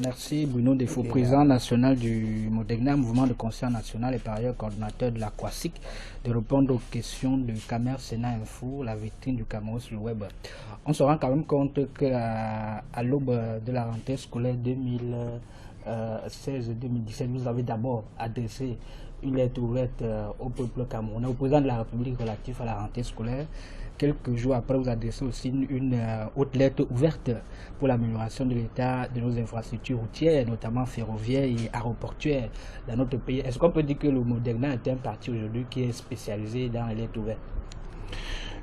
Merci Bruno Defo, président national du Modegna, mouvement de conscience national et par ailleurs coordinateur de la COASIC, de répondre aux questions de Camer Sénat Info, la vitrine du Cameroun sur le web. On se rend quand même compte qu'à l'aube de la rentrée scolaire 2016-2017, vous avez d'abord adressé une lettre ouverte au peuple camerounais, au président de la République relatif à la rentrée scolaire. Quelques jours après, vous adressez aussi une haute lettre ouverte pour l'amélioration de l'état de nos infrastructures routières, notamment ferroviaires et aéroportuaires dans notre pays. Est-ce qu'on peut dire que le Modegna est un parti aujourd'hui qui est spécialisé dans les lettres ouvertes?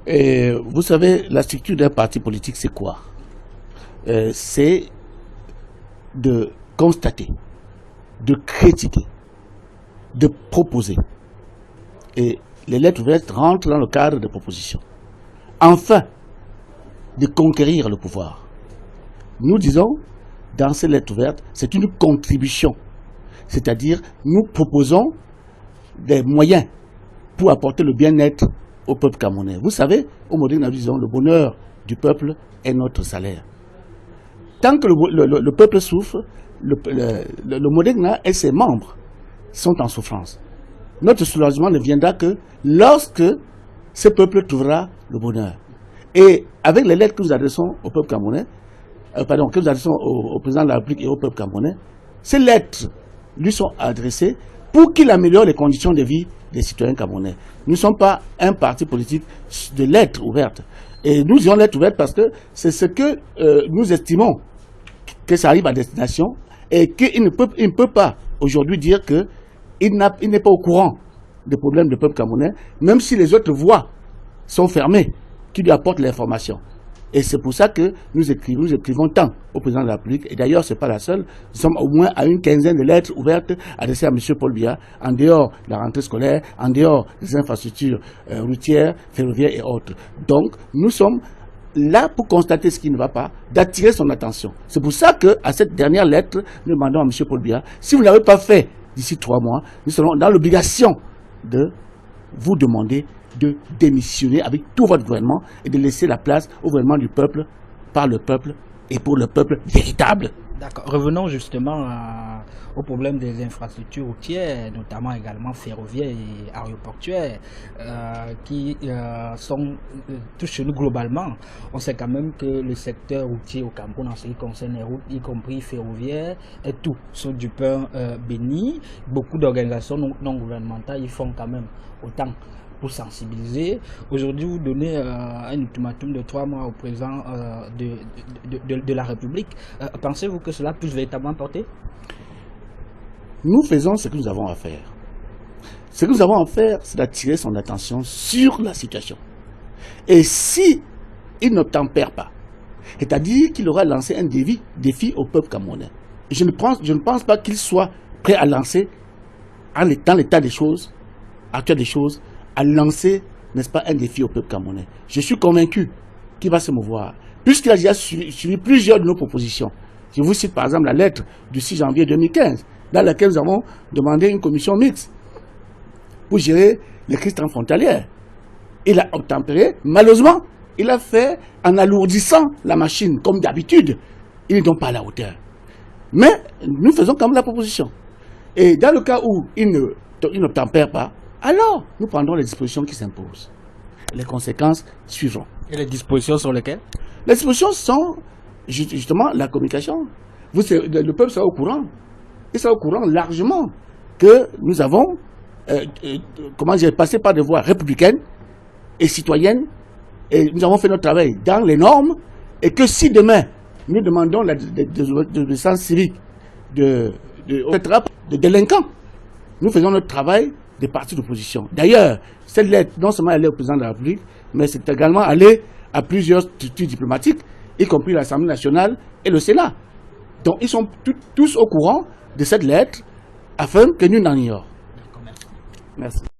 Et vous savez, la structure d'un parti politique, c'est quoi? C'est de constater, de critiquer, de proposer. Et les lettres ouvertes rentrent dans le cadre de propositions. Enfin, de conquérir le pouvoir. Nous disons, dans ces lettres ouvertes, c'est une contribution. C'est-à-dire, nous proposons des moyens pour apporter le bien-être au peuple camerounais. Vous savez, au Modegna, nous disons, le bonheur du peuple est notre salaire. Tant que le peuple souffre, le Modegna et ses membres sont en souffrance. Notre soulagement ne viendra que lorsque ce peuple trouvera le bonheur. Et avec les lettres que nous adressons au peuple camerounais, que nous adressons au président de la République et au peuple camerounais, ces lettres lui sont adressées pour qu'il améliore les conditions de vie des citoyens camerounais. Nous ne sommes pas un parti politique de lettres ouvertes. Et nous disons lettres ouvertes parce que c'est ce que nous estimons que ça arrive à destination et qu'il ne peut pas aujourd'hui dire qu'il n'est pas au courant des problèmes du peuple camerounais, même si les autres voies sont fermées, qui lui apportent l'information. Et c'est pour ça que nous écrivons tant au président de la République, et d'ailleurs ce n'est pas la seule, nous sommes au moins à une quinzaine de lettres ouvertes adressées à M. Paul Biya, en dehors de la rentrée scolaire, en dehors des infrastructures routières, ferroviaires et autres. Donc nous sommes là pour constater ce qui ne va pas, d'attirer son attention. C'est pour ça qu'à cette dernière lettre, nous demandons à M. Paul Biya, si vous ne l'avez pas fait d'ici 3 mois, nous serons dans l'obligation de vous demander de démissionner avec tout votre gouvernement et de laisser la place au gouvernement du peuple, par le peuple et pour le peuple véritable. D'accord. Revenons justement au problème des infrastructures routières, notamment également ferroviaires et aéroportuaires, qui touchent nous globalement. On sait quand même que le secteur routier au Cameroun, en ce qui concerne les routes, y compris ferroviaires, est tout sauf du pain béni. Beaucoup d'organisations non gouvernementales y font quand même autant pour sensibiliser. Aujourd'hui, vous donnez un ultimatum de 3 mois au président de la République. Pensez-vous que cela puisse véritablement porter? Nous faisons ce que nous avons à faire. Ce que nous avons à faire, c'est d'attirer son attention sur la situation. Et si il ne tempère pas, c'est-à-dire qu'il aura lancé un défi au peuple camerounais, je ne pense pas qu'il soit prêt à lancer, dans l'état des choses, actuel des choses, à lancer, n'est-ce pas, un défi au peuple camerounais. Je suis convaincu qu'il va se mouvoir, puisqu'il a déjà suivi plusieurs de nos propositions. Je vous cite par exemple la lettre du 6 janvier 2015, dans laquelle nous avons demandé une commission mixte pour gérer les crises transfrontalières. Il a obtempéré, malheureusement, il a fait en alourdissant la machine, comme d'habitude. Il n'est donc pas à la hauteur. Mais nous faisons quand même la proposition. Et dans le cas où il n'obtempère pas, alors nous prendrons les dispositions qui s'imposent. Les conséquences suivront. Et les dispositions sont lesquelles? Les dispositions sont justement la communication. Le peuple sera au courant. Il sera au courant largement que nous avons passé par des voies républicaines et citoyennes, et nous avons fait notre travail dans les normes, et que si demain nous demandons la désobéissance civique de délinquants, nous faisons notre travail des partis d'opposition. D'ailleurs, cette lettre, non seulement elle est au président de la République, mais c'est également allé à plusieurs structures diplomatiques, y compris l'Assemblée nationale et le Sénat. Donc ils sont tous au courant de cette lettre afin que nous n'en ignorions. D'accord, merci. Merci.